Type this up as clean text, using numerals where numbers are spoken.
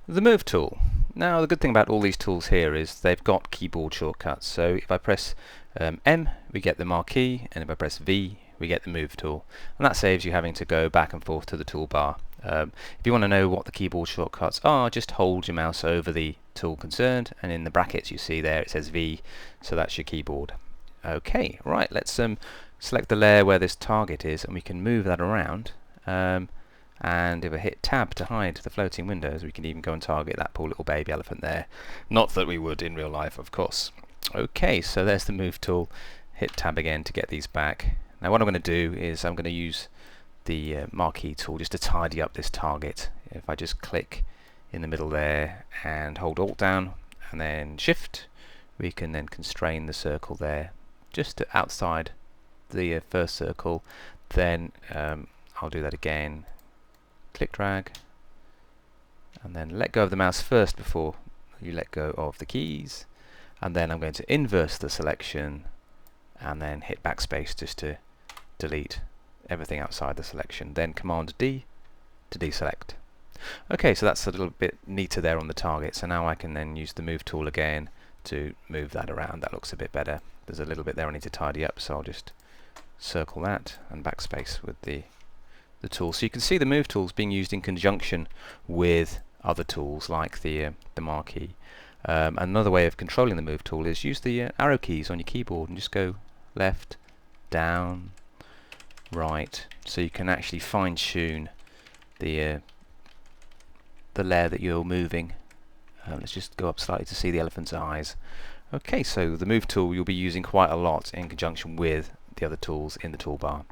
The Move tool. Now the good thing about all these tools here is they've got keyboard shortcuts. So if I press M, we get the marquee, and if I press V, we get the Move tool. And that saves you having to go back and forth to the toolbar. If you want to know what the keyboard shortcuts are, just hold your mouse over the tool concerned, and in the brackets you see there it says V, so that's your keyboard. Okay, right, let's select the layer where this target is, and we can move that around. And if I hit tab to hide the floating windows, we can even go and target that poor little baby elephant there. Not that we would in real life, of course. Okay, so there's the Move tool. Hit tab again to get these back. Now what I'm going to do is I'm going to use the marquee tool just to tidy up this target. If I just click in the middle there and hold Alt down and then Shift, we can then constrain the circle there just to outside the first circle. Then I'll do that again. Click drag and then let go of the mouse first before you let go of the keys, and then I'm going to inverse the selection and then hit backspace just to delete everything outside the selection, then Command D to deselect. Okay, so that's a little bit neater there on the target. So now I can then use the Move tool again to move that around. That looks a bit better. There's a little bit there I need to tidy up, so I'll just circle that and backspace with the tool. So you can see the Move tool is being used in conjunction with other tools like the marquee. Another way of controlling the Move tool is use the arrow keys on your keyboard and just go left, down, right, so you can actually fine-tune the layer that you're moving. Let's just go up slightly to see the elephant's eyes. Okay, so the Move tool you'll be using quite a lot in conjunction with the other tools in the toolbar.